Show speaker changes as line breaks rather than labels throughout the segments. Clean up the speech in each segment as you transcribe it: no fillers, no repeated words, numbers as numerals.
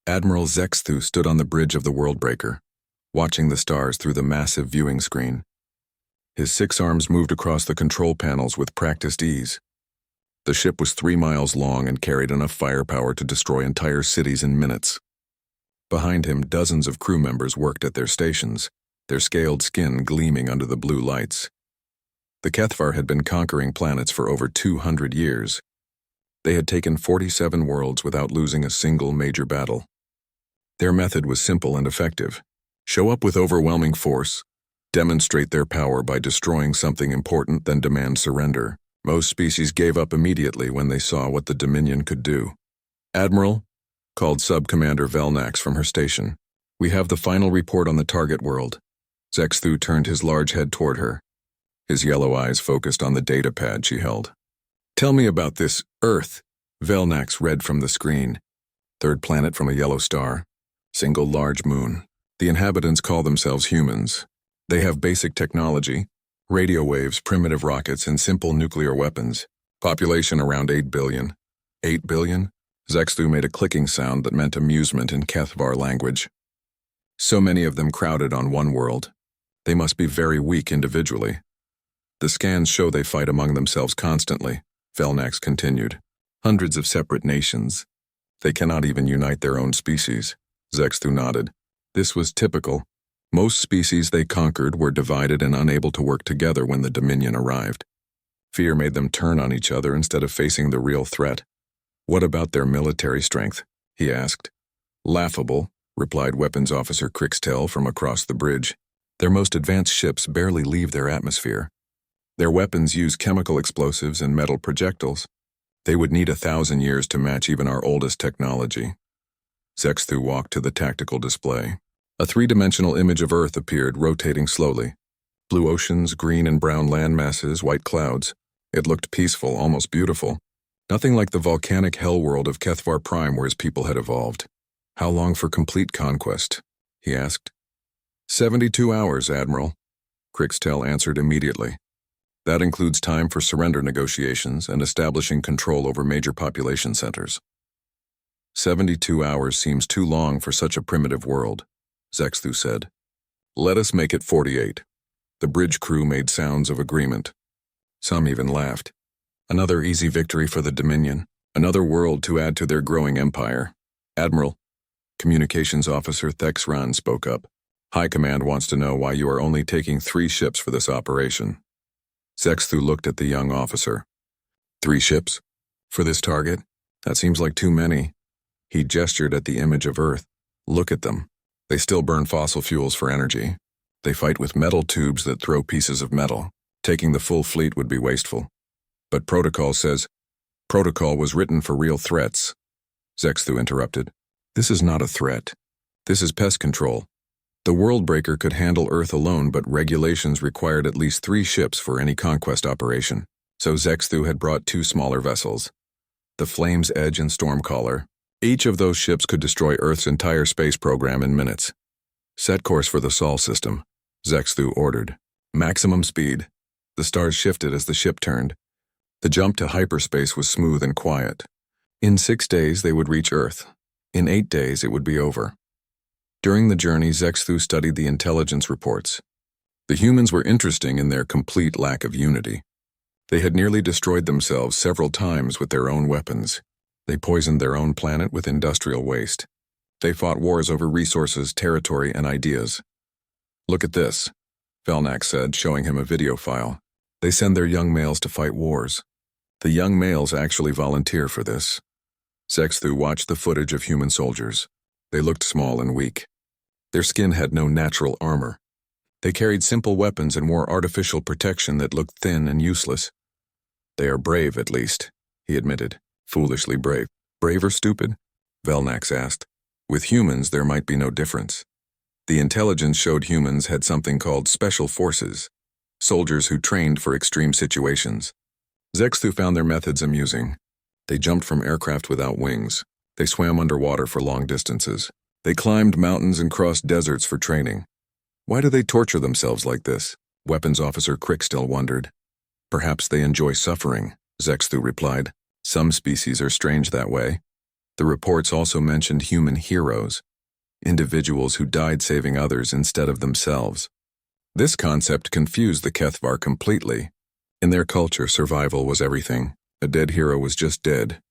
Admiral Zexthu stood on the bridge of the Worldbreaker, watching the stars through the massive viewing screen. His 6 arms moved across the control panels with practiced ease. The ship was 3 miles long and carried enough firepower to destroy entire cities in minutes. Behind him, dozens of crew members worked at their stations, their scaled skin gleaming under the blue lights. The Kethvar had been conquering planets for over 200 years. They had taken 47 worlds without losing a single major battle. Their method was simple and effective. Show up with overwhelming force, demonstrate their power by destroying something important, then demand surrender. Most species gave up immediately when they saw what the Dominion could do. "Admiral," called Sub-Commander Velnax from her station, "we have the final report on the target world." Zexthu turned his large head toward her. His yellow eyes focused on the data pad she held. "Tell me about this Earth," Velnax read from the screen. "Third planet from a yellow star. Single large moon. The inhabitants call themselves humans. They have basic technology, radio waves, primitive rockets, and simple nuclear weapons. Population around 8 billion. 8 billion? Zexthu made a clicking sound that meant amusement in Kethvar language. So many of them crowded on one world. They must be very weak individually. The scans show they fight among themselves constantly, Velnax continued. Hundreds of separate nations. They cannot even unite their own species. Zexthu nodded. This was typical. Most species they conquered were divided and unable to work together when the Dominion arrived. Fear made them turn on each other instead of facing the real threat. "What about their military strength?" he asked. "Laughable," replied Weapons Officer Crixtel from across the bridge. "Their most advanced ships barely leave their atmosphere. Their weapons use chemical explosives and metal projectiles. They would need 1,000 years to match even our oldest technology." Zexthu walked to the tactical display. A 3-dimensional image of Earth appeared, rotating slowly. Blue oceans, green and brown land masses, white clouds. It looked peaceful, almost beautiful. Nothing like the volcanic hell world of Kethvar Prime where his people had evolved. "How long for complete conquest?" he asked. 72 hours, Admiral," Crixtel answered immediately. "That includes time for surrender negotiations and establishing control over major population centers." 72 hours seems too long for such a primitive world, Zexthu said. "Let us make it 48. The bridge crew made sounds of agreement. Some even laughed. Another easy victory for the Dominion. Another world to add to their growing empire. "Admiral," Communications Officer Thexran spoke up. "High Command wants to know why you are only taking 3 ships for this operation." Zexthu looked at the young officer. 3 ships? For this target? That seems like too many." He gestured at the image of Earth. "Look at them. They still burn fossil fuels for energy. They fight with metal tubes that throw pieces of metal. Taking the full fleet would be wasteful. But protocol says..." "Protocol was written for real threats," Zexthu interrupted. "This is not a threat. This is pest control. The Worldbreaker could handle Earth alone, but regulations required at least 3 ships for any conquest operation. So Zexthu had brought 2 smaller vessels. The Flame's Edge and Stormcaller. Each of those ships could destroy Earth's entire space program in minutes. "Set course for the Sol system," Zexthu ordered. "Maximum speed." The stars shifted as the ship turned. The jump to hyperspace was smooth and quiet. In 6 days they would reach Earth. In 8 days it would be over. During the journey, Zexthu studied the intelligence reports. The humans were interesting in their complete lack of unity. They had nearly destroyed themselves several times with their own weapons. They poisoned their own planet with industrial waste. They fought wars over resources, territory, and ideas. "Look at this," Velnax said, showing him a video file. "They send their young males to fight wars. The young males actually volunteer for this." Zexthu watched the footage of human soldiers. They looked small and weak. Their skin had no natural armor. They carried simple weapons and wore artificial protection that looked thin and useless. "They are brave, at least," he admitted. "Foolishly brave." "Brave or stupid?" Velnax asked. "With humans, there might be no difference." The intelligence showed humans had something called special forces, soldiers who trained for extreme situations. Zexthu found their methods amusing. They jumped from aircraft without wings. They swam underwater for long distances. They climbed mountains and crossed deserts for training. Why do they torture themselves like this? Weapons Officer Crixtel wondered. "Perhaps they enjoy suffering," Zexthu replied. "Some species are strange that way." The reports also mentioned human heroes, individuals who died saving others instead of themselves. This concept confused the Kethvar completely. In their culture, survival was everything. A dead hero was just dead.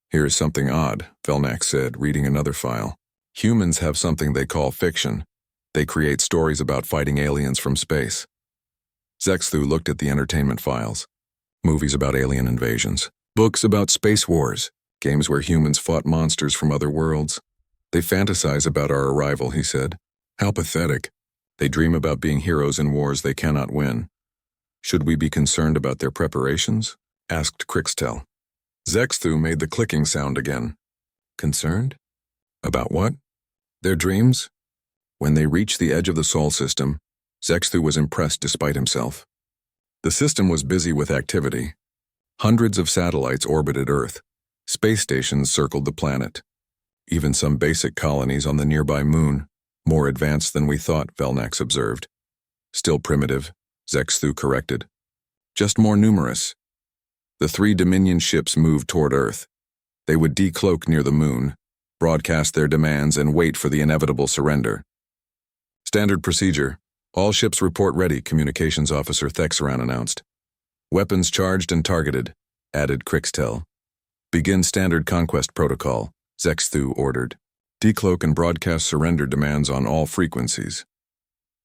Here's something odd, Velnak said, reading another file. Humans have something they call fiction. They create stories about fighting aliens from space. Zexthu looked at the entertainment files. Movies about alien invasions, books about space wars, games where humans fought monsters from other worlds. They fantasize about our arrival, he said. How pathetic. They dream about being heroes in wars they cannot win. Should we be concerned about their preparations? Asked Crixtel. Zexthu made the clicking sound again. Concerned? About what? Their dreams? When they reached the edge of the Sol system, Zexthu was impressed despite himself. The system was busy with activity. Hundreds of satellites orbited Earth. Space stations circled the planet. Even some basic colonies on the nearby moon, more advanced than we thought, Velnax observed. Still primitive, Zexthu corrected. Just more numerous. The 3 Dominion ships moved toward Earth. They would decloak near the moon, broadcast their demands, and wait for the inevitable surrender. Standard procedure. All ships report ready, Communications Officer Thexeran announced. Weapons charged and targeted, added Crixtel. Begin standard conquest protocol, Zexthu ordered. Decloak and broadcast surrender demands on all frequencies.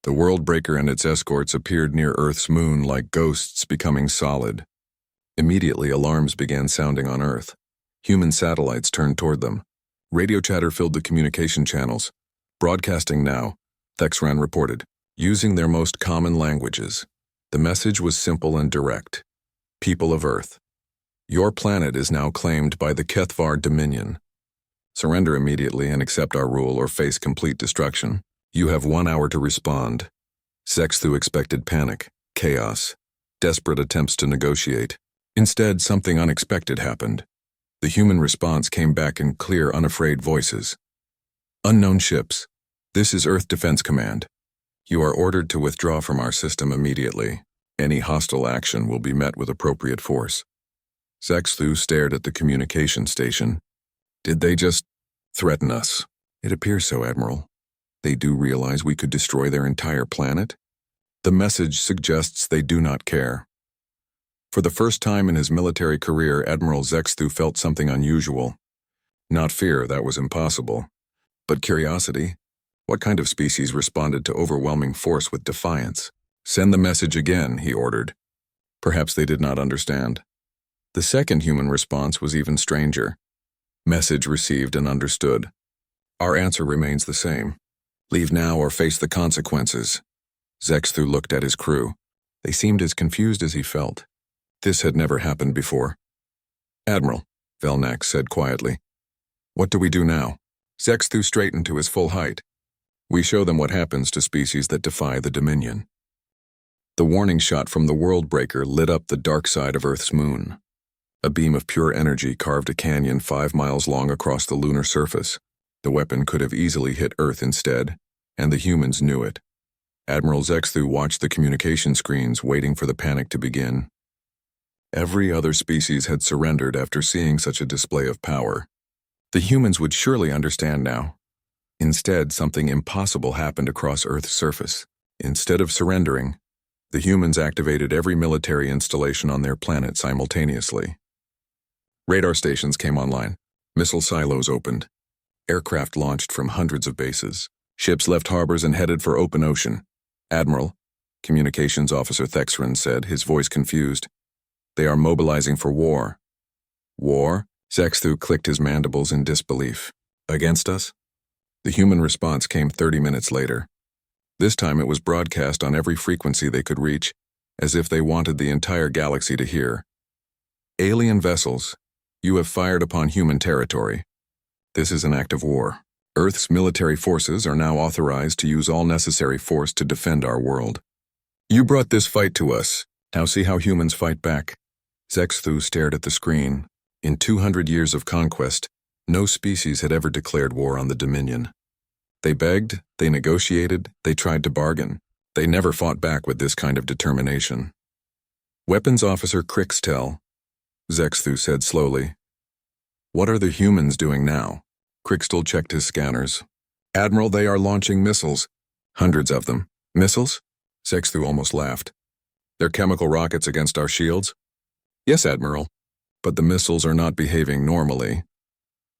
The Worldbreaker and its escorts appeared near Earth's moon like ghosts becoming solid. Immediately, alarms began sounding on Earth. Human satellites turned toward them. Radio chatter filled the communication channels. Broadcasting now, Thexeran reported, using their most common languages. The message was simple and direct. People of Earth, your planet is now claimed by the Kethvar Dominion. Surrender immediately and accept our rule or face complete destruction. You have 1 hour to respond. Zexthu expected panic, chaos, desperate attempts to negotiate. Instead, something unexpected happened. The human response came back in clear, unafraid voices. Unknown ships. This is Earth Defense Command. You are ordered to withdraw from our system immediately. Any hostile action will be met with appropriate force. Zexthu stared at the communication station. Did they just threaten us? It appears so, Admiral. They do realize we could destroy their entire planet? The message suggests they do not care. For the first time in his military career, Admiral Zexthu felt something unusual. Not fear, that was impossible. But curiosity. What kind of species responded to overwhelming force with defiance? Send the message again, he ordered. Perhaps they did not understand. The second human response was even stranger. Message received and understood. Our answer remains the same. Leave now or face the consequences. Zexthu looked at his crew. They seemed as confused as he felt. This had never happened before. Admiral, Velnak said quietly. What do we do now? Zexthu straightened to his full height. We show them what happens to species that defy the Dominion. The warning shot from the Worldbreaker lit up the dark side of Earth's moon. A beam of pure energy carved a canyon 5 miles long across the lunar surface. The weapon could have easily hit Earth instead, and the humans knew it. Admiral Zexthu watched the communication screens, waiting for the panic to begin. Every other species had surrendered after seeing such a display of power. The humans would surely understand now. Instead, something impossible happened across Earth's surface. Instead of surrendering, the humans activated every military installation on their planet simultaneously. Radar stations came online. Missile silos opened. Aircraft launched from hundreds of bases. Ships left harbors and headed for open ocean. Admiral, Communications Officer Thexeran said, his voice confused. They are mobilizing for war. War? Zexthu clicked his mandibles in disbelief. Against us? The human response came 30 minutes later. This time it was broadcast on every frequency they could reach, as if they wanted the entire galaxy to hear. Alien vessels, you have fired upon human territory. This is an act of war. Earth's military forces are now authorized to use all necessary force to defend our world. You brought this fight to us. Now see how humans fight back. Zexthu stared at the screen. In 200 years of conquest, no species had ever declared war on the Dominion. They begged, they negotiated, they tried to bargain. They never fought back with this kind of determination. Weapons Officer Crixtel, Zexthu said slowly. What are the humans doing now? Crixtal checked his scanners. Admiral, they are launching missiles. Hundreds of them. Missiles? Sexthu almost laughed. They're chemical rockets against our shields? Yes, Admiral. But the missiles are not behaving normally.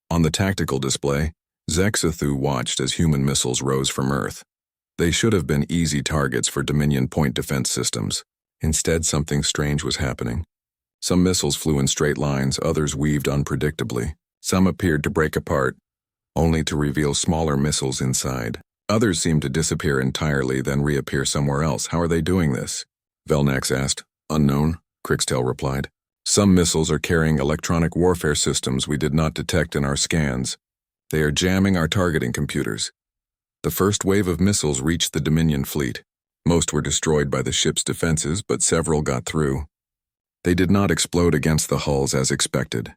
On the tactical display, Zexathu watched as human missiles rose from Earth. They should have been easy targets for Dominion point defense systems. Instead, something strange was happening. Some missiles flew in straight lines, others weaved unpredictably. Some appeared to break apart, only to reveal smaller missiles inside. Others seemed to disappear entirely, then reappear somewhere else. How are they doing this? Velnax asked. Unknown, Crixtel replied. Some missiles are carrying electronic warfare systems we did not detect in our scans. They are jamming our targeting computers. The first wave of missiles reached the Dominion fleet. Most were destroyed by the ship's defenses, but several got through. They did not explode against the hulls as expected.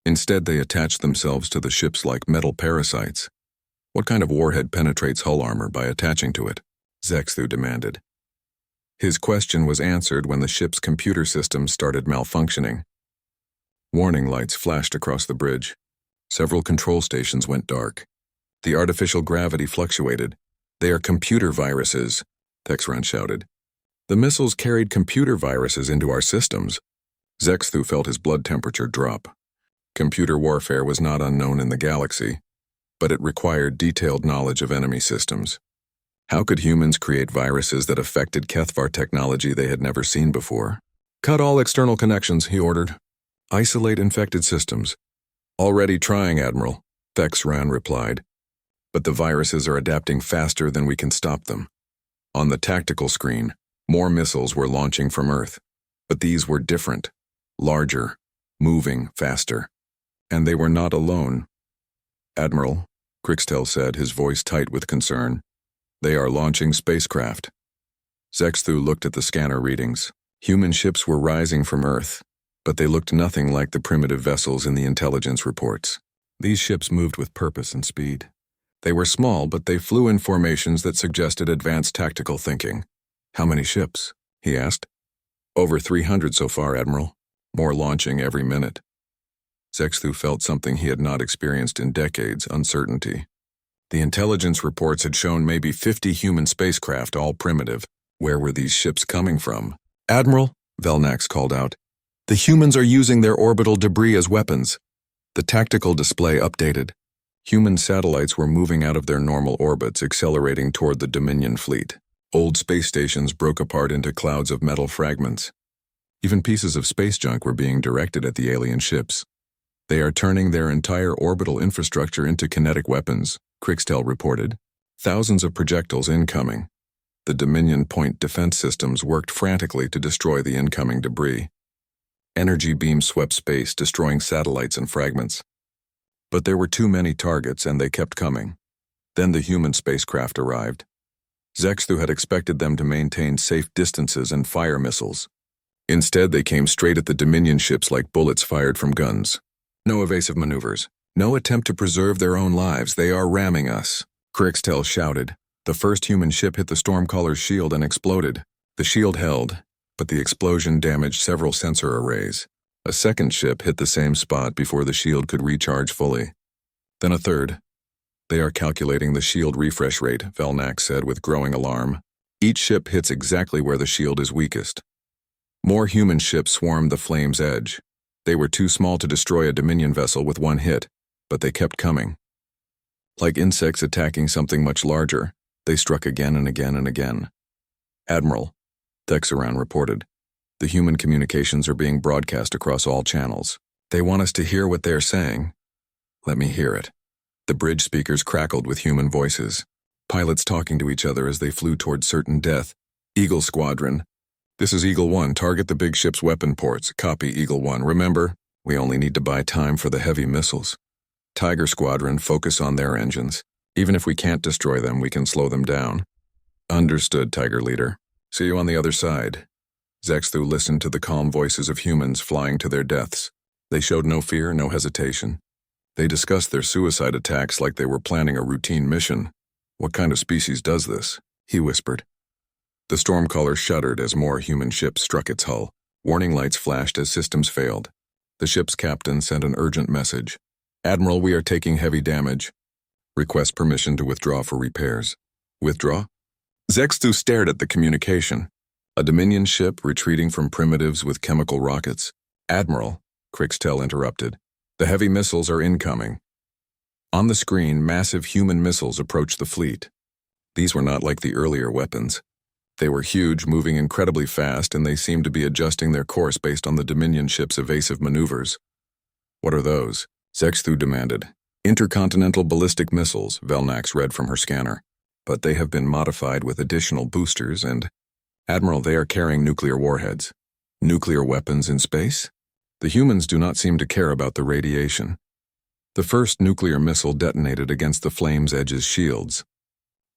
Instead, they attached themselves to the ships like metal parasites. What kind of warhead penetrates hull armor by attaching to it? Zexthu demanded. His question was answered when the ship's computer systems started malfunctioning. Warning lights flashed across the bridge. Several control stations went dark. The artificial gravity fluctuated. They are computer viruses, Texran shouted. The missiles carried computer viruses into our systems. Zexthu felt his blood temperature drop. Computer warfare was not unknown in the galaxy, but it required detailed knowledge of enemy systems. How could humans create viruses that affected Kethvar technology they had never seen before? Cut all external connections, he ordered. Isolate infected systems. Already trying, Admiral, Texran replied. But the viruses are adapting faster than we can stop them. On the tactical screen, more missiles were launching from Earth, but these were different, larger, moving faster. And they were not alone. Admiral, Crixtel said, his voice tight with concern. They are launching spacecraft. Zexthu looked at the scanner readings. Human ships were rising from Earth, but they looked nothing like the primitive vessels in the intelligence reports. These ships moved with purpose and speed. They were small, but they flew in formations that suggested advanced tactical thinking. How many ships? He asked. Over 300 so far, Admiral. More launching every minute. Zexthu felt something he had not experienced in decades, uncertainty. The intelligence reports had shown maybe 50 human spacecraft, all primitive. Where were these ships coming from? Admiral, Velnax called out. The humans are using their orbital debris as weapons. The tactical display updated. Human satellites were moving out of their normal orbits, accelerating toward the Dominion fleet. Old space stations broke apart into clouds of metal fragments. Even pieces of space junk were being directed at the alien ships. They are turning their entire orbital infrastructure into kinetic weapons, Crixtel reported. Thousands of projectiles incoming. The Dominion point defense systems worked frantically to destroy the incoming debris. Energy beams swept space, destroying satellites and fragments. But there were too many targets, and they kept coming. Then the human spacecraft arrived. Zexthu had expected them to maintain safe distances and fire missiles. Instead, they came straight at the Dominion ships like bullets fired from guns. No evasive maneuvers. No attempt to preserve their own lives. They are ramming us, Crixtel shouted. The first human ship hit the Stormcaller's shield and exploded. The shield held, but the explosion damaged several sensor arrays. A second ship hit the same spot before the shield could recharge fully. Then a third. They are calculating the shield refresh rate, Velnax said with growing alarm. Each ship hits exactly where the shield is weakest. More human ships swarmed the flame's edge. They were too small to destroy a Dominion vessel with one hit, but they kept coming. Like insects attacking something much larger, they struck again and again and again. Admiral, Texaran reported. The human communications are being broadcast across all channels. They want us to hear what they're saying. Let me hear it. The bridge speakers crackled with human voices. Pilots talking to each other as they flew toward certain death. Eagle Squadron. This is Eagle 1. Target the big ship's weapon ports. Copy, Eagle 1. Remember, we only need to buy time for the heavy missiles. Tiger Squadron, focus on their engines. Even if we can't destroy them, we can slow them down. Understood, Tiger Leader. See you on the other side. Zexthu listened to the calm voices of humans flying to their deaths. They showed no fear, no hesitation. They discussed their suicide attacks like they were planning a routine mission. What kind of species does this? He whispered. The Stormcaller shuddered as more human ships struck its hull. Warning lights flashed as systems failed. The ship's captain sent an urgent message. Admiral, we are taking heavy damage. Request permission to withdraw for repairs. Withdraw? Zextu stared at the communication. A Dominion ship retreating from primitives with chemical rockets. Admiral, Crixtel interrupted. The heavy missiles are incoming. On the screen, massive human missiles approached the fleet. These were not like the earlier weapons. They were huge, moving incredibly fast, and they seemed to be adjusting their course based on the Dominion ship's evasive maneuvers. What are those? Zextu demanded. Intercontinental ballistic missiles, Velnax read from her scanner. But they have been modified with additional boosters and… Admiral, they are carrying nuclear warheads. Nuclear weapons in space? The humans do not seem to care about the radiation. The first nuclear missile detonated against the Flame's Edge's shields.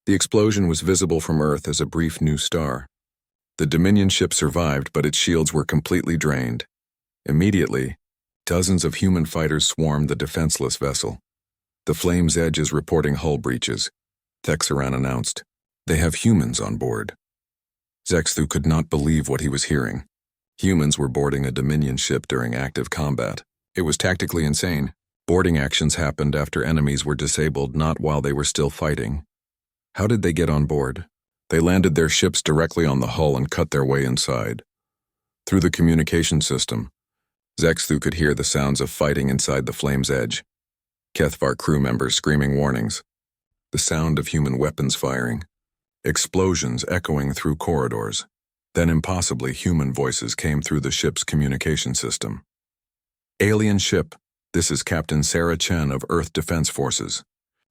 The explosion was visible from Earth as a brief new star. The Dominion ship survived, but its shields were completely drained. Immediately, dozens of human fighters swarmed the defenseless vessel. The Flame's Edge is reporting hull breaches. Thexaran announced. They have humans on board. Zextu could not believe what he was hearing. Humans were boarding a Dominion ship during active combat. It was tactically insane. Boarding actions happened after enemies were disabled, not while they were still fighting. How did they get on board? They landed their ships directly on the hull and cut their way inside. Through the communication system, Zextu could hear the sounds of fighting inside the Flame's Edge. Kethvar crew members screaming warnings. The sound of human weapons firing. Explosions echoing through corridors. Then impossibly human voices came through the ship's communication system. Alien ship, this is Captain Sarah Chen of Earth Defense Forces.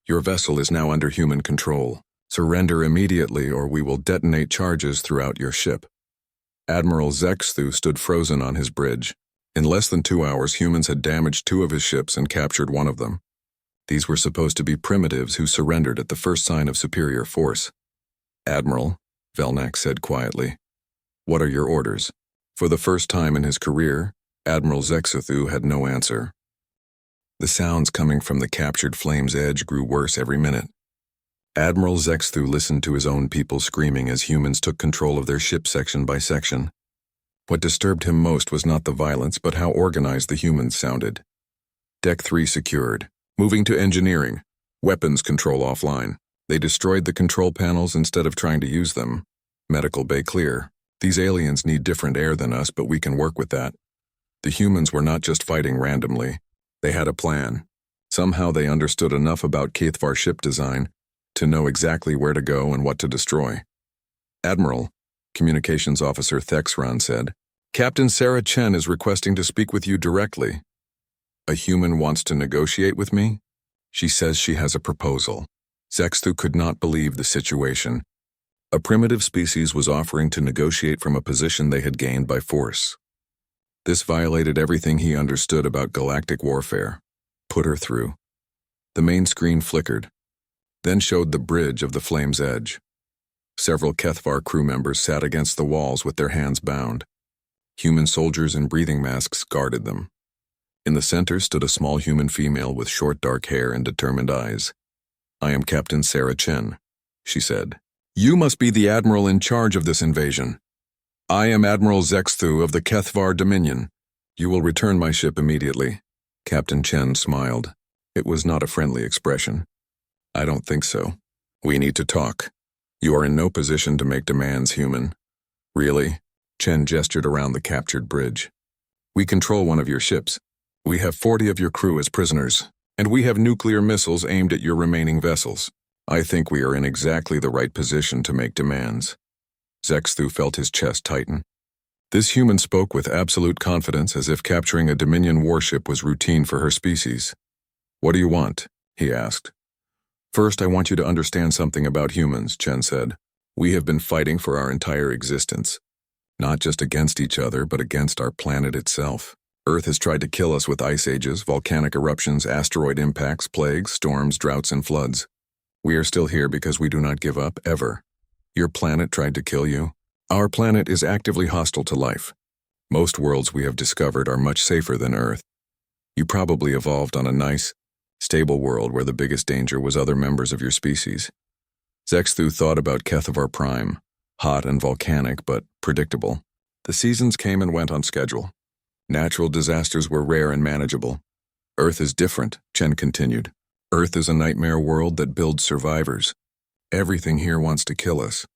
Your vessel is now under human control. Surrender immediately or we will detonate charges throughout your ship. Admiral Zextu stood frozen on his bridge. In less than 2 hours, humans had damaged 2 of his ships and captured 1 of them. These were supposed to be primitives who surrendered at the first sign of superior force. Admiral, Velnax said quietly. What are your orders? For the first time in his career, Admiral Zextu had no answer. The sounds coming from the captured Flame's Edge grew worse every minute. Admiral Zextu listened to his own people screaming as humans took control of their ship section by section. What disturbed him most was not the violence, but how organized the humans sounded. Deck 3 secured. Moving to engineering. Weapons control offline. They destroyed the control panels instead of trying to use them. Medical bay clear. These aliens need different air than us, but we can work with that. The humans were not just fighting randomly. They had a plan. Somehow they understood enough about Kethvar ship design to know exactly where to go and what to destroy. Admiral, Communications Officer Thexran said, Captain Sarah Chen is requesting to speak with you directly. A human wants to negotiate with me? She says she has a proposal. Zextu could not believe the situation. A primitive species was offering to negotiate from a position they had gained by force. This violated everything he understood about galactic warfare. Put her through. The main screen flickered, then showed the bridge of the Flame's Edge. Several Kethvar crew members sat against the walls with their hands bound. Human soldiers in breathing masks guarded them. In the center stood a small human female with short dark hair and determined eyes. I am Captain Sarah Chen, she said. You must be the admiral in charge of this invasion. I am Admiral Zextu of the Kethvar Dominion. You will return my ship immediately. Captain Chen smiled. It was not a friendly expression. I don't think so. We need to talk. You are in no position to make demands, human. Really? Chen gestured around the captured bridge. We control one of your ships. We have 40 of your crew as prisoners, and we have nuclear missiles aimed at your remaining vessels. I think we are in exactly the right position to make demands. Zextu felt his chest tighten. This human spoke with absolute confidence, as if capturing a Dominion warship was routine for her species. What do you want? He asked. First, I want you to understand something about humans, Chen said. We have been fighting for our entire existence. Not just against each other, but against our planet itself. Earth has tried to kill us with ice ages, volcanic eruptions, asteroid impacts, plagues, storms, droughts, and floods. We are still here because we do not give up, ever. Your planet tried to kill you. Our planet is actively hostile to life. Most worlds we have discovered are much safer than Earth. You probably evolved on a nice, stable world where the biggest danger was other members of your species. Zextu thought about Kethvar Prime, hot and volcanic, but predictable. The seasons came and went on schedule. Natural disasters were rare and manageable. Earth is different, Chen continued. Earth is a nightmare world that builds survivors. Everything here wants to kill us.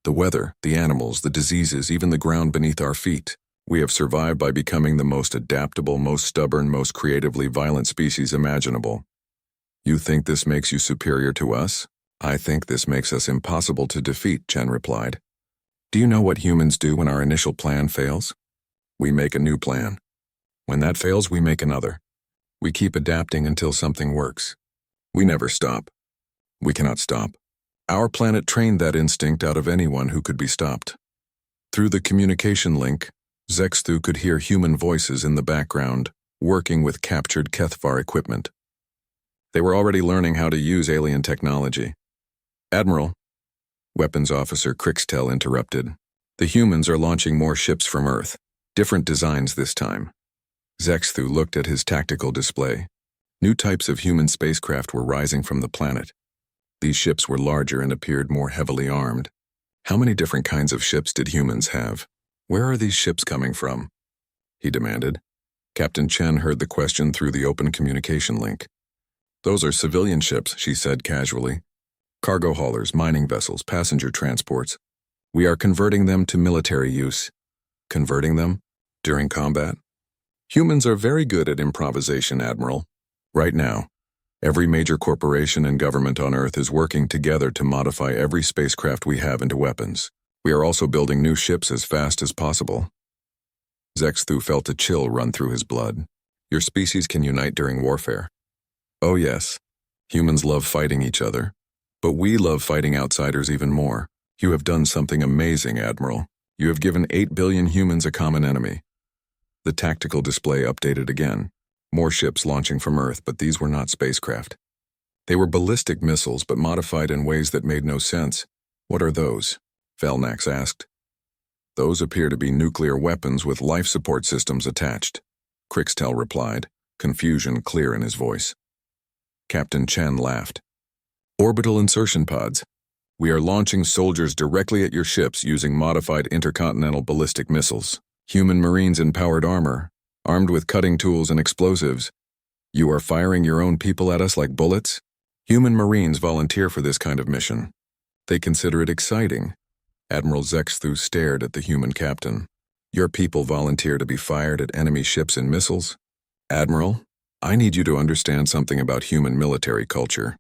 The weather, the animals, the diseases, even the ground beneath our feet. We have survived by becoming the most adaptable, most stubborn, most creatively violent species imaginable. You think this makes you superior to us? I think this makes us impossible to defeat, Chen replied. Do you know what humans do when our initial plan fails? We make a new plan. When that fails, we make another. We keep adapting until something works. We never stop. We cannot stop. Our planet trained that instinct out of anyone who could be stopped. Through the communication link, Zexthu could hear human voices in the background, working with captured Kethvar equipment. They were already learning how to use alien technology. Admiral, Weapons Officer Crixtel interrupted. The humans are launching more ships from Earth. Different designs this time. Zexthu looked at his tactical display. New types of human spacecraft were rising from the planet. These ships were larger and appeared more heavily armed. How many different kinds of ships did humans have? Where are these ships coming from? He demanded. Captain Chen heard the question through the open communication link. Those are civilian ships, she said casually. Cargo haulers, mining vessels, passenger transports. We are converting them to military use. Converting them? During combat? Humans are very good at improvisation, Admiral. Right now, every major corporation and government on Earth is working together to modify every spacecraft we have into weapons. We are also building new ships as fast as possible. Zexthu felt a chill run through his blood. Your species can unite during warfare. Oh yes, humans love fighting each other. But we love fighting outsiders even more. You have done something amazing, Admiral. You have given 8 billion humans a common enemy. The tactical display updated again. More ships launching from Earth, but these were not spacecraft. They were ballistic missiles, but modified in ways that made no sense. What are those? Velnax asked. Those appear to be nuclear weapons with life support systems attached. Crixtel replied, confusion clear in his voice. Captain Chen laughed. Orbital insertion pods. We are launching soldiers directly at your ships using modified intercontinental ballistic missiles. Human Marines in powered armor, armed with cutting tools and explosives. You are firing your own people at us like bullets? Human Marines volunteer for this kind of mission. They consider it exciting. Admiral Zexthu stared at the human captain. Your people volunteer to be fired at enemy ships and missiles? Admiral, I need you to understand something about human military culture.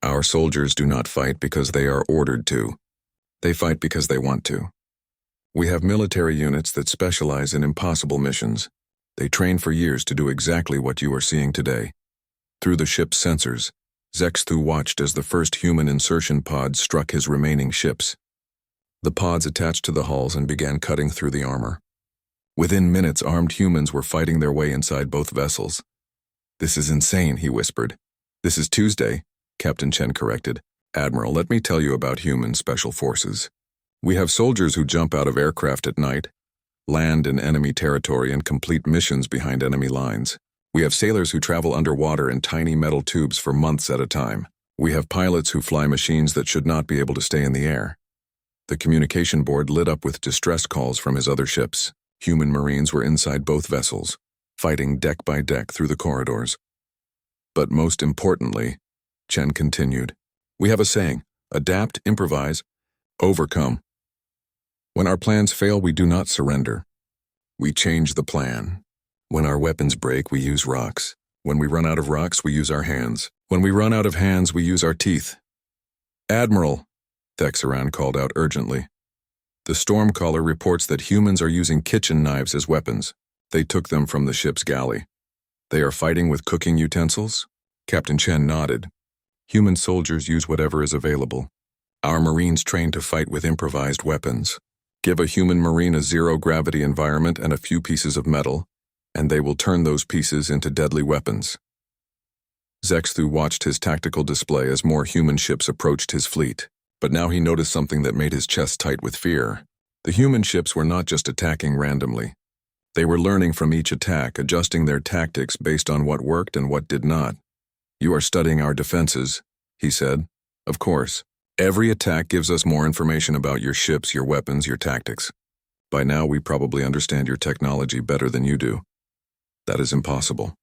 Our soldiers do not fight because they are ordered to. They fight because they want to. We have military units that specialize in impossible missions. They train for years to do exactly what you are seeing today. Through the ship's sensors, Zexthu watched as the first human insertion pod struck his remaining ships. The pods attached to the hulls and began cutting through the armor. Within minutes, armed humans were fighting their way inside both vessels. This is insane, he whispered. This is Tuesday, Captain Chen corrected. Admiral, let me tell you about human special forces. We have soldiers who jump out of aircraft at night, land in enemy territory and complete missions behind enemy lines. We have sailors who travel underwater in tiny metal tubes for months at a time. We have pilots who fly machines that should not be able to stay in the air. The communication board lit up with distress calls from his other ships. Human Marines were inside both vessels, fighting deck by deck through the corridors. But most importantly, Chen continued, we have a saying, adapt, improvise, overcome. When our plans fail, we do not surrender. We change the plan. When our weapons break, we use rocks. When we run out of rocks, we use our hands. When we run out of hands, we use our teeth. Admiral, Thexaran called out urgently. The Stormcaller reports that humans are using kitchen knives as weapons. They took them from the ship's galley. They are fighting with cooking utensils? Captain Chen nodded. Human soldiers use whatever is available. Our Marines train to fight with improvised weapons. Give a human Marine a zero-gravity environment and a few pieces of metal, and they will turn those pieces into deadly weapons. Zexthu watched his tactical display as more human ships approached his fleet, but now he noticed something that made his chest tight with fear. The human ships were not just attacking randomly. They were learning from each attack, adjusting their tactics based on what worked and what did not. You are studying our defenses, he said. Of course. Every attack gives us more information about your ships, your weapons, your tactics. By now, we probably understand your technology better than you do. That is impossible.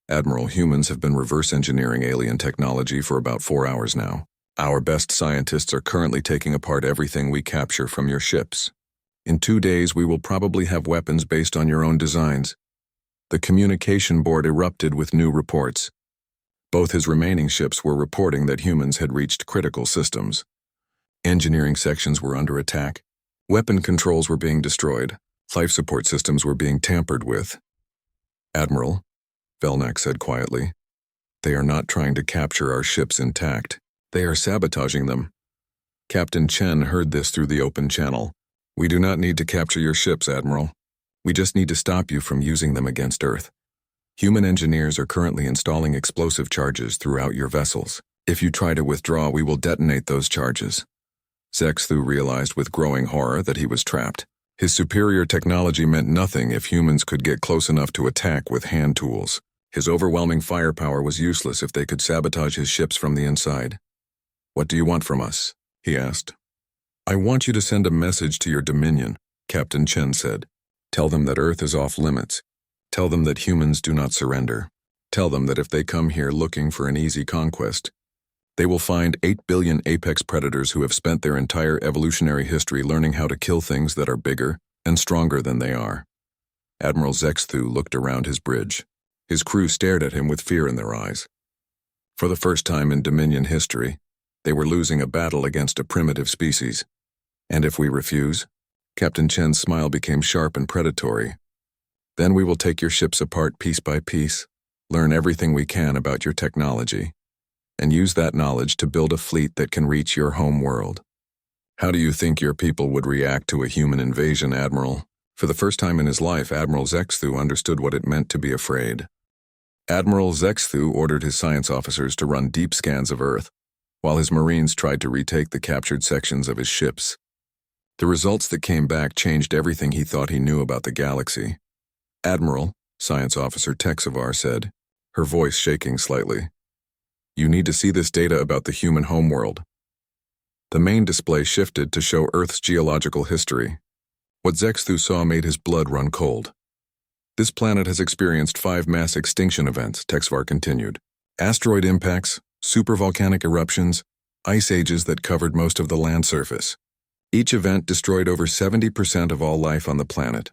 Admiral, humans have been reverse engineering alien technology for about 4 hours now. Our best scientists are currently taking apart everything we capture from your ships. In 2 days, we will probably have weapons based on your own designs. The communication board erupted with new reports. Both his remaining ships were reporting that humans had reached critical systems. Engineering sections were under attack. Weapon controls were being destroyed. Life support systems were being tampered with. Admiral, Velnak said quietly, they are not trying to capture our ships intact. They are sabotaging them. Captain Chen heard this through the open channel. We do not need to capture your ships, Admiral. We just need to stop you from using them against Earth. Human engineers are currently installing explosive charges throughout your vessels. If you try to withdraw, we will detonate those charges. Zexthu realized with growing horror that he was trapped. His superior technology meant nothing if humans could get close enough to attack with hand tools. His overwhelming firepower was useless if they could sabotage his ships from the inside. What do you want from us? He asked. I want you to send a message to your Dominion, Captain Chen said. Tell them that Earth is off limits. Tell them that humans do not surrender. Tell them that if they come here looking for an easy conquest, they will find 8 billion apex predators who have spent their entire evolutionary history learning how to kill things that are bigger and stronger than they are. Admiral Zexthu looked around his bridge. His crew stared at him with fear in their eyes. For the first time in Dominion history, they were losing a battle against a primitive species. And if we refuse? Captain Chen's smile became sharp and predatory. Then we will take your ships apart piece by piece, learn everything we can about your technology, and use that knowledge to build a fleet that can reach your home world. How do you think your people would react to a human invasion, Admiral? For the first time in his life, Admiral Zexthu understood what it meant to be afraid. Admiral Zexthu ordered his science officers to run deep scans of Earth, while his Marines tried to retake the captured sections of his ships. The results that came back changed everything he thought he knew about the galaxy. Admiral, Science Officer Texavar said, her voice shaking slightly. You need to see this data about the human homeworld. The main display shifted to show Earth's geological history. What Zexthu saw made his blood run cold. This planet has experienced 5 mass extinction events, Texavar continued. Asteroid impacts, supervolcanic eruptions, ice ages that covered most of the land surface. Each event destroyed over 70% of all life on the planet.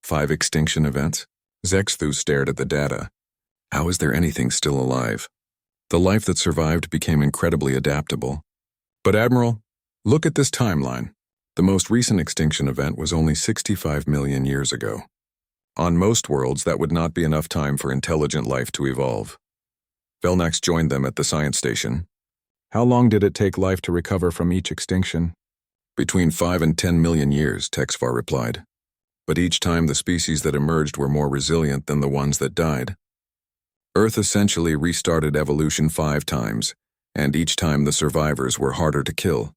5 extinction events? Zexthu stared at the data. How is there anything still alive? The life that survived became incredibly adaptable. But Admiral, look at this timeline. The most recent extinction event was only 65 million years ago. On most worlds, that would not be enough time for intelligent life to evolve. Velnax joined them at the science station. How long did it take life to recover from each extinction? Between 5 and 10 million years, Texavar replied. But each time the species that emerged were more resilient than the ones that died. Earth essentially restarted evolution 5 times, and each time the survivors were harder to kill.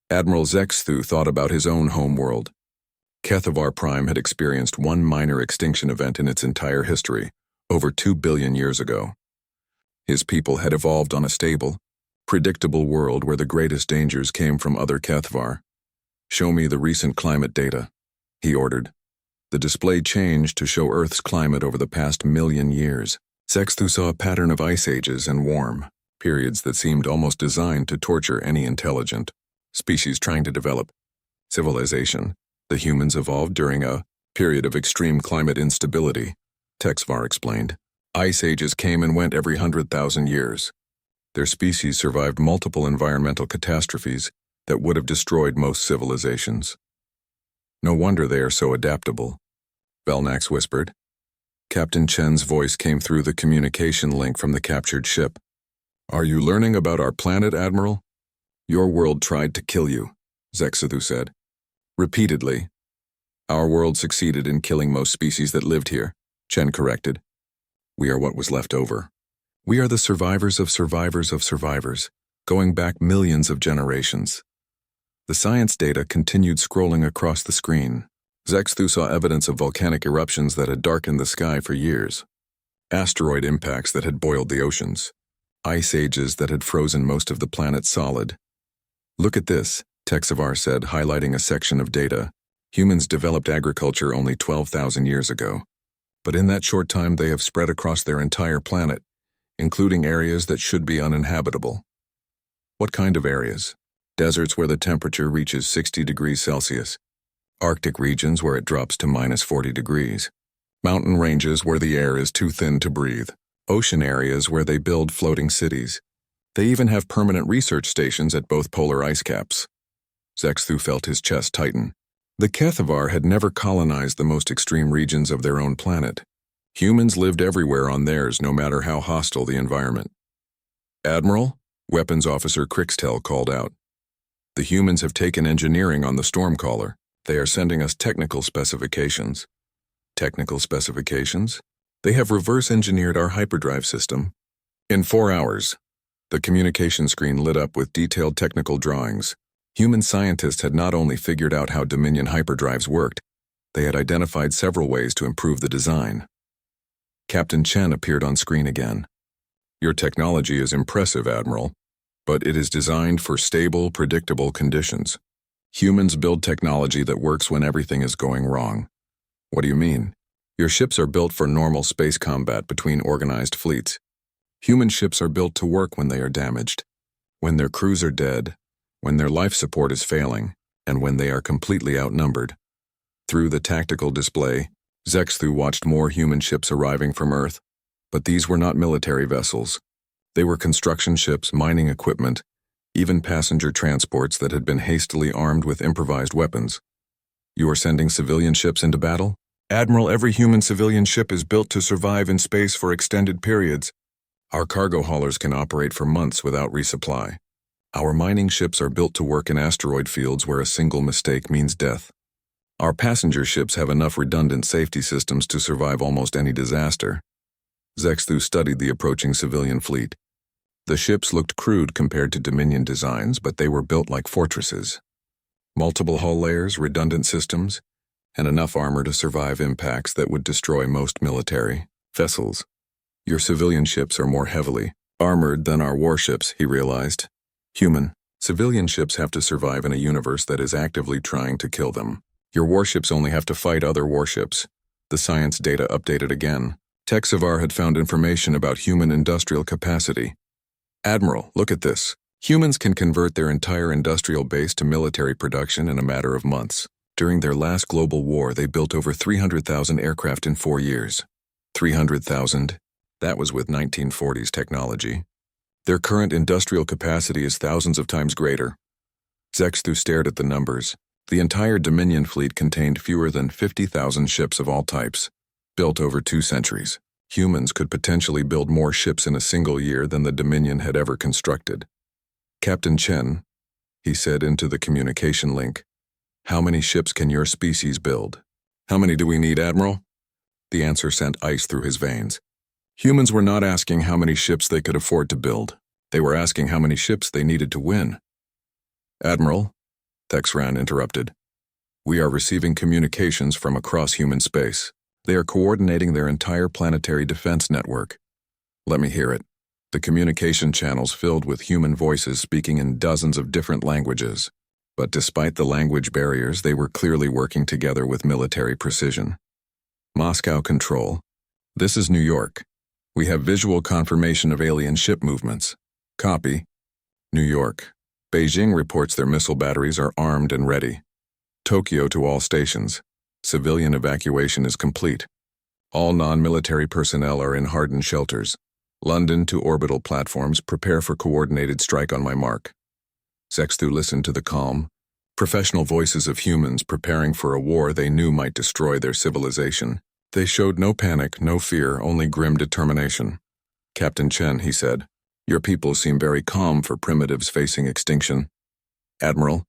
Admiral Zexthu thought about his own homeworld. Kethavar Prime had experienced 1 minor extinction event in its entire history, over 2 billion years ago. His people had evolved on a stable, predictable world where the greatest dangers came from other Kethavar. Show me the recent climate data, he ordered. The display changed to show Earth's climate over the past 1,000,000 years. Zexthu saw a pattern of ice ages and warm periods that seemed almost designed to torture any intelligent species trying to develop civilization. The humans evolved during a period of extreme climate instability, Texavar explained. Ice ages came and went every 100,000 years. Their species survived multiple environmental catastrophes that would have destroyed most civilizations. No wonder they are so adaptable, Velnax whispered. Captain Chen's voice came through the communication link from the captured ship. Are you learning about our planet, Admiral? Your world tried to kill you, Zexthu said. Repeatedly. Our world succeeded in killing most species that lived here, Chen corrected. We are what was left over. We are the survivors of survivors of survivors, going back millions of generations. The science data continued scrolling across the screen. Zexthu saw evidence of volcanic eruptions that had darkened the sky for years, asteroid impacts that had boiled the oceans, ice ages that had frozen most of the planet solid. Look at this, Texavar said, highlighting a section of data. Humans developed agriculture only 12,000 years ago. But in that short time they have spread across their entire planet, including areas that should be uninhabitable. What kind of areas? Deserts where the temperature reaches 60 degrees Celsius. Arctic regions where it drops to -40 degrees. Mountain ranges where the air is too thin to breathe. Ocean areas where they build floating cities. They even have permanent research stations at both polar ice caps. Zexthu felt his chest tighten. The Kethavar had never colonized the most extreme regions of their own planet. Humans lived everywhere on theirs, no matter how hostile the environment. "Admiral," Weapons Officer Crixtel called out. "The humans have taken engineering on the Stormcaller. They are sending us technical specifications." "Technical specifications?" "They have reverse-engineered our hyperdrive system." In 4 hours, the communication screen lit up with detailed technical drawings. Human scientists had not only figured out how Dominion hyperdrives worked, they had identified several ways to improve the design. Captain Chen appeared on screen again. "Your technology is impressive, Admiral, but it is designed for stable, predictable conditions. Humans build technology that works when everything is going wrong." "What do you mean?" "Your ships are built for normal space combat between organized fleets. Human ships are built to work when they are damaged, when their crews are dead, when their life support is failing, and when they are completely outnumbered." Through the tactical display, Zexthu watched more human ships arriving from Earth, but these were not military vessels. They were construction ships, mining equipment, even passenger transports that had been hastily armed with improvised weapons. "You are sending civilian ships into battle?" "Admiral, every human civilian ship is built to survive in space for extended periods. Our cargo haulers can operate for months without resupply. Our mining ships are built to work in asteroid fields where a single mistake means death. Our passenger ships have enough redundant safety systems to survive almost any disaster." Zexthu studied the approaching civilian fleet. The ships looked crude compared to Dominion designs, but they were built like fortresses. Multiple hull layers, redundant systems, and enough armor to survive impacts that would destroy most military vessels. "Your civilian ships are more heavily armored than our warships," he realized. "Human, civilian ships have to survive in a universe that is actively trying to kill them. Your warships only have to fight other warships." The science data updated again. Texavar had found information about human industrial capacity. "Admiral, look at this. Humans can convert their entire industrial base to military production in a matter of months. During their last global war, they built over 300,000 aircraft in 4 years. 300,000? That was with 1940s technology. Their current industrial capacity is thousands of times greater." Zexthu stared at the numbers. The entire Dominion fleet contained fewer than 50,000 ships of all types, built over 2 centuries. Humans could potentially build more ships in a single year than the Dominion had ever constructed. "Captain Chen," he said into the communication link, "how many ships can your species build?" "How many do we need, Admiral?" The answer sent ice through his veins. Humans were not asking how many ships they could afford to build. They were asking how many ships they needed to win. "Admiral," Texran interrupted, "we are receiving communications from across human space. They are coordinating their entire planetary defense network." "Let me hear it." The communication channels filled with human voices speaking in dozens of different languages. But despite the language barriers, they were clearly working together with military precision. "Moscow Control. This is New York. We have visual confirmation of alien ship movements. Copy. New York. Beijing reports their missile batteries are armed and ready. Tokyo to all stations. Civilian evacuation is complete. All non-military personnel are in hardened shelters. London to orbital platforms, prepare for coordinated strike on my mark." Zexthu listened to the calm, professional voices of humans preparing for a war they knew might destroy their civilization. They showed no panic, no fear, only grim determination. "Captain Chen," he said, "your people seem very calm for primitives facing extinction." "Admiral,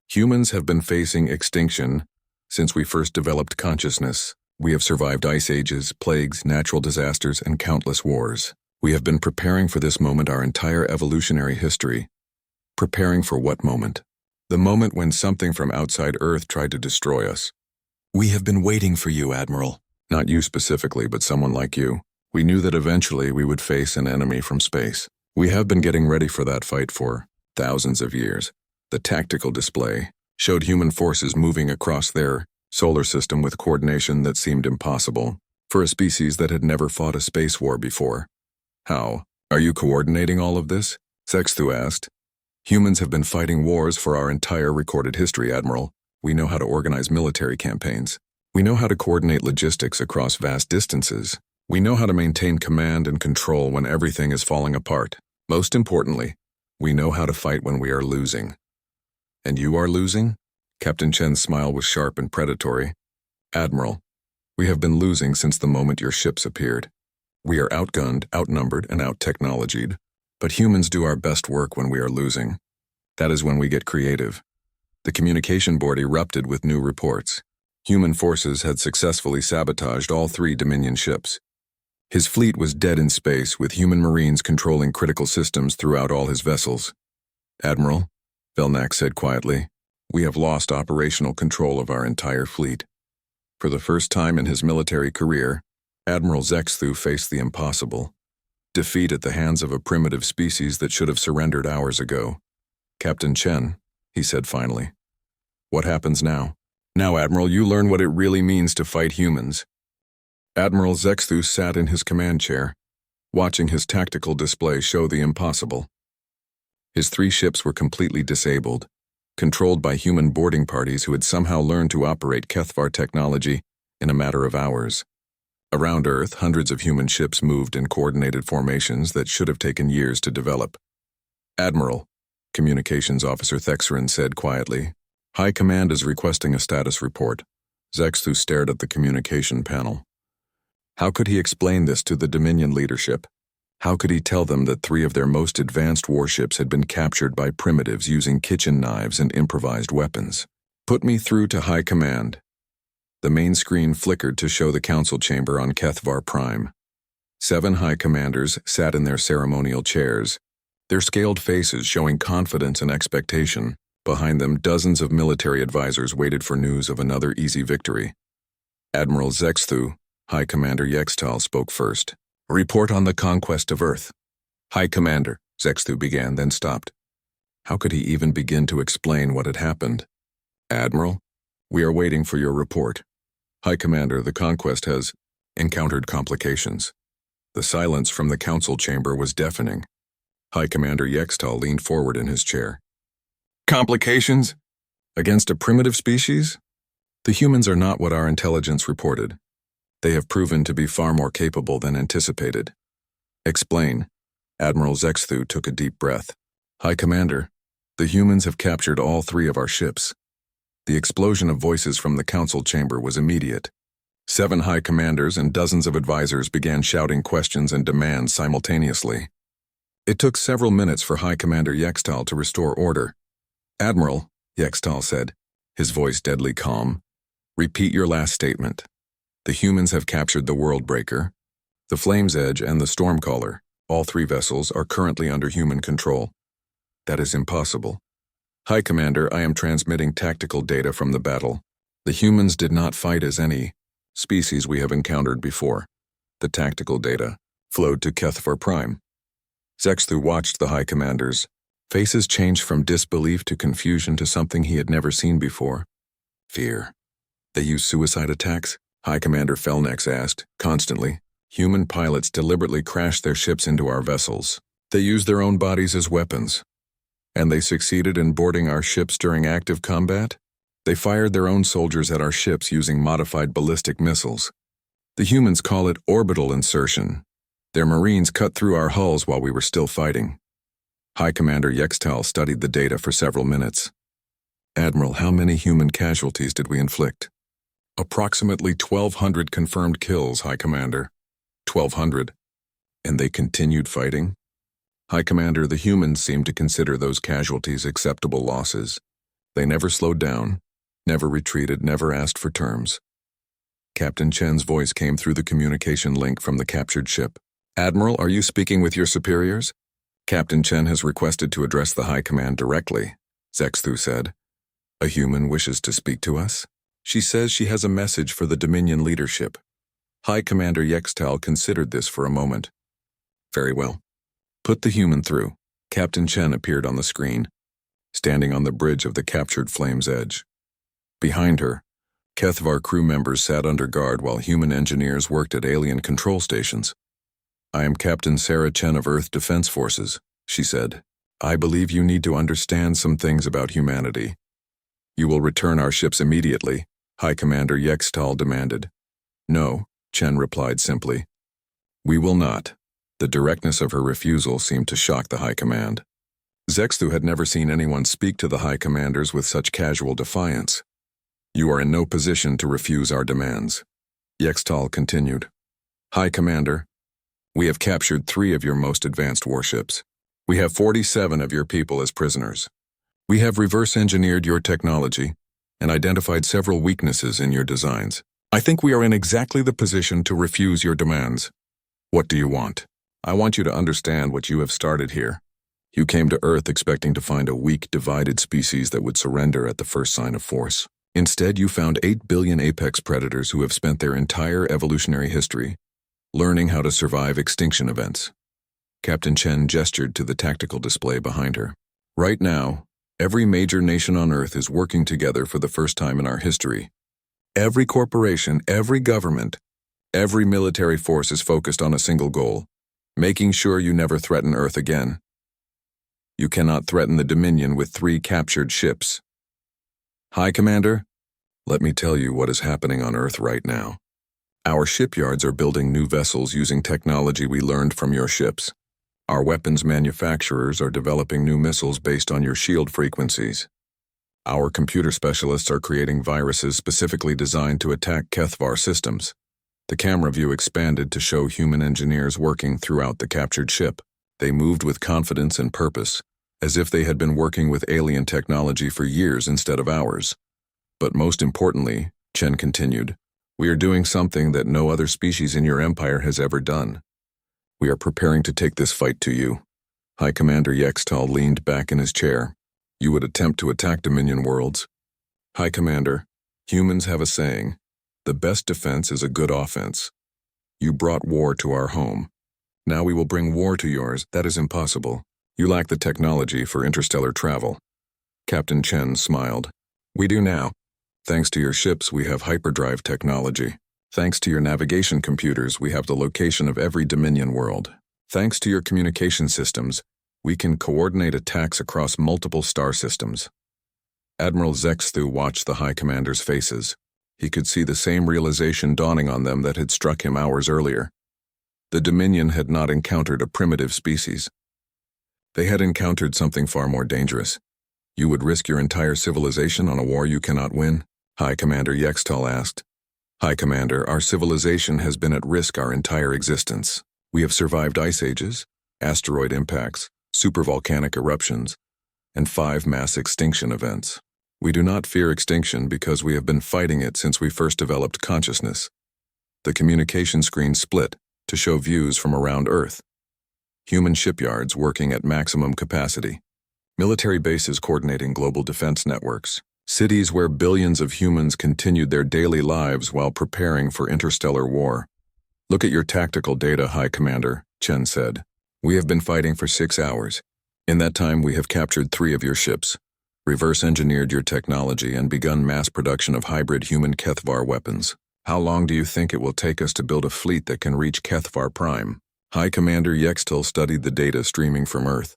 humans have been facing extinction since we first developed consciousness. We have survived ice ages, plagues, natural disasters, and countless wars. We have been preparing for this moment our entire evolutionary history." "Preparing for what moment?" "The moment when something from outside Earth tried to destroy us." "We have been waiting for you, Admiral." "Not you specifically, but someone like you. We knew that eventually we would face an enemy from space. We have been getting ready for that fight for thousands of years." The tactical display showed human forces moving across their solar system with coordination that seemed impossible. for a species that had never fought a space war before. How? Are you coordinating all of this? Sexthu asked. Humans have been fighting wars for our entire recorded history, Admiral. We know how to organize military campaigns. We know how to coordinate logistics across vast distances. We know how to maintain command and control when everything is falling apart. Most importantly, we know how to fight when we are losing. And you are losing? Captain Chen's smile was sharp and predatory. Admiral, we have been losing since the moment your ships appeared. We are outgunned, outnumbered, and out-technologied. But humans do our best work when we are losing. That is when we get creative. The communication board erupted with new reports. Human forces had successfully sabotaged all 3 Dominion ships. His fleet was dead in space, with human marines controlling critical systems throughout all his vessels. Admiral, Velnak said quietly, we have lost operational control of our entire fleet. For the first time in his military career, Admiral Sexthu faced the impossible. Defeat at the hands of a primitive species that should have surrendered hours ago. Captain Chen, he said finally. What happens now? Now, Admiral, you learn what it really means to fight humans. Admiral Sexthu sat in his command chair, watching his tactical display show the impossible. His 3 ships were completely disabled, controlled by human boarding parties who had somehow learned to operate Kethvar technology in a matter of hours. Around Earth, hundreds of human ships moved in coordinated formations that should have taken years to develop. Admiral, Communications Officer Thexerin said quietly, High Command is requesting a status report. Sexthu stared at the communication panel. How could he explain this to the Dominion leadership? How could he tell them that 3 of their most advanced warships had been captured by primitives using kitchen knives and improvised weapons? Put me through to High Command. The main screen flickered to show the council chamber on Kethvar Prime. 7 High Commanders sat in their ceremonial chairs, their scaled faces showing confidence and expectation. Behind them, dozens of military advisors waited for news of another easy victory. Admiral Sexthu, High Commander Yextal, spoke first. Report on the conquest of Earth. High Commander, Sexthu began, then stopped. How could he even begin to explain what had happened? Admiral, we are waiting for your report. High Commander, the conquest has encountered complications. The silence from the council chamber was deafening. High Commander Yextal leaned forward in his chair. Complications? Against a primitive species? The humans are not what our intelligence reported. They have proven to be far more capable than anticipated. Explain. Admiral Sexthu took a deep breath. High Commander, the humans have captured all 3 of our ships. The explosion of voices from the council chamber was immediate. 7 High Commanders and dozens of advisors began shouting questions and demands simultaneously. It took several minutes for High Commander Yextal to restore order. Admiral, Yextal said, his voice deadly calm, repeat your last statement. The humans have captured the Worldbreaker, the Flame's Edge, and the Stormcaller. All 3 vessels are currently under human control. That is impossible. High Commander, I am transmitting tactical data from the battle. The humans did not fight as any species we have encountered before. The tactical data flowed to Kethvar Prime. Sexthu watched the High Commanders. Faces changed from disbelief to confusion to something he had never seen before. Fear. They use suicide attacks? High Commander Felnex asked, constantly. Human pilots deliberately crashed their ships into our vessels. They used their own bodies as weapons. And they succeeded in boarding our ships during active combat? They fired their own soldiers at our ships using modified ballistic missiles. The humans call it orbital insertion. Their marines cut through our hulls while we were still fighting. High Commander Yextal studied the data for several minutes. Admiral, how many human casualties did we inflict? Approximately 1,200 confirmed kills, High Commander. 1,200. And they continued fighting? High Commander, the humans seemed to consider those casualties acceptable losses. They never slowed down, never retreated, never asked for terms. Captain Chen's voice came through the communication link from the captured ship. Admiral, are you speaking with your superiors? Captain Chen has requested to address the High Command directly, Sexthu said. A human wishes to speak to us? She says she has a message for the Dominion leadership. High Commander Yextal considered this for a moment. Very well. Put the human through. Captain Chen appeared on the screen, standing on the bridge of the captured Flame's Edge. Behind her, Kethvar crew members sat under guard while human engineers worked at alien control stations. "I am Captain Sarah Chen of Earth Defense Forces," she said. "I believe you need to understand some things about humanity. You will return our ships immediately," High Commander Yextal demanded. "No," Chen replied simply. "We will not." The directness of her refusal seemed to shock the High Command. Zexthu had never seen anyone speak to the High Commanders with such casual defiance. "You are in no position to refuse our demands," Yextal continued. "High Commander, we have captured 3 of your most advanced warships. We have 47 of your people as prisoners. We have reverse-engineered your technology and identified several weaknesses in your designs. I think we are in exactly the position to refuse your demands. What do you want? I want you to understand what you have started here. You came to Earth expecting to find a weak, divided species that would surrender at the first sign of force. Instead, you found 8 billion apex predators who have spent their entire evolutionary history learning how to survive extinction events." Captain Chen gestured to the tactical display behind her. "Right now, every major nation on Earth is working together for the first time in our history. Every corporation, every government, every military force is focused on a single goal: making sure you never threaten Earth again. You cannot threaten the Dominion with 3 captured ships. High Commander, let me tell you what is happening on Earth right now. Our shipyards are building new vessels using technology we learned from your ships. Our weapons manufacturers are developing new missiles based on your shield frequencies. Our computer specialists are creating viruses specifically designed to attack Kethvar systems." The camera view expanded to show human engineers working throughout the captured ship. They moved with confidence and purpose, as if they had been working with alien technology for years instead of hours. "But most importantly," Chen continued, "we are doing something that no other species in your empire has ever done. We are preparing to take this fight to you." High Commander Yextal leaned back in his chair. "You would attempt to attack Dominion worlds?" "High Commander, humans have a saying, the best defense is a good offense. You brought war to our home. Now we will bring war to yours. That is impossible. You lack the technology for interstellar travel." Captain Chen smiled. "We do now. Thanks to your ships, we have hyperdrive technology. Thanks to your navigation computers, we have the location of every Dominion world. Thanks to your communication systems, we can coordinate attacks across multiple star systems." Admiral Zexthu watched the High Commanders' faces. He could see the same realization dawning on them that had struck him hours earlier. The Dominion had not encountered a primitive species. They had encountered something far more dangerous. "You would risk your entire civilization on a war you cannot win?" High Commander Yextal asked. "High Commander, our civilization has been at risk our entire existence. We have survived ice ages, asteroid impacts, supervolcanic eruptions, and 5 mass extinction events. We do not fear extinction because we have been fighting it since we first developed consciousness." The communication screen split to show views from around Earth. Human shipyards working at maximum capacity. Military bases coordinating global defense networks. Cities where billions of humans continued their daily lives while preparing for interstellar war. "Look at your tactical data, High Commander," Chen said. "We have been fighting for 6 hours. In that time, we have captured 3 of your ships, reverse-engineered your technology, and begun mass production of hybrid human Kethvar weapons. How long do you think it will take us to build a fleet that can reach Kethvar Prime?" High Commander Yextal studied the data streaming from Earth.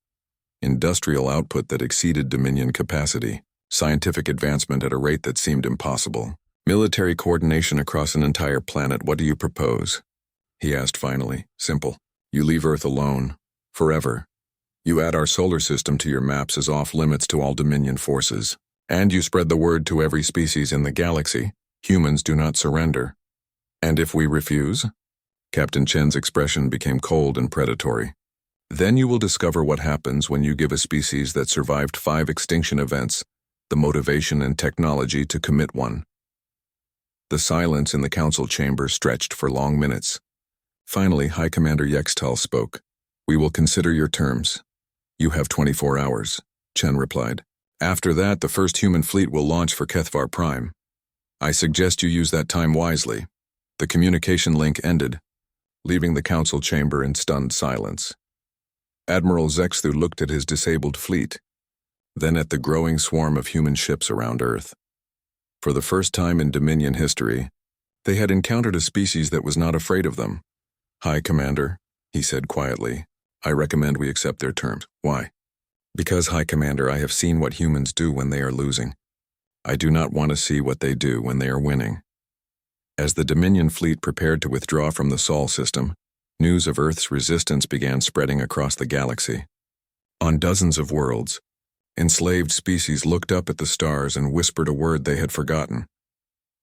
Industrial output that exceeded Dominion capacity. Scientific advancement at a rate that seemed impossible. Military coordination across an entire planet. What do you propose? He asked finally. Simple. You leave Earth alone. Forever. You add our solar system to your maps as off-limits to all Dominion forces. And you spread the word to every species in the galaxy. Humans do not surrender. And if we refuse? Captain Chen's expression became cold and predatory. Then you will discover what happens when you give a species that survived 5 extinction events the motivation and technology to commit one. The silence in the council chamber stretched for long minutes. Finally, High Commander Yextal spoke. We will consider your terms. You have 24 hours, Chen replied. After that, the first human fleet will launch for Kethvar Prime. I suggest you use that time wisely. The communication link ended, leaving the council chamber in stunned silence. Admiral Zexthu looked at his disabled fleet, then at the growing swarm of human ships around Earth. For the first time in Dominion history, they had encountered a species that was not afraid of them. "Hi, Commander," he said quietly. "I recommend we accept their terms." "Why?" "Because, High Commander, I have seen what humans do when they are losing. I do not want to see what they do when they are winning." As the Dominion fleet prepared to withdraw from the Sol system, news of Earth's resistance began spreading across the galaxy. On dozens of worlds, enslaved species looked up at the stars and whispered a word they had forgotten: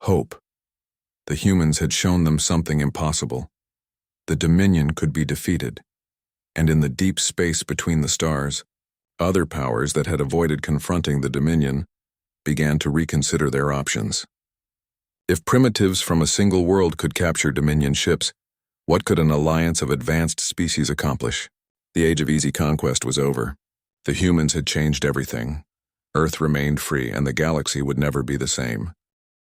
hope. The humans had shown them something impossible. The Dominion could be defeated. And in the deep space between the stars, other powers that had avoided confronting the Dominion began to reconsider their options. If primitives from a single world could capture Dominion ships, what could an alliance of advanced species accomplish? The age of easy conquest was over. The humans had changed everything. Earth remained free, and the galaxy would never be the same.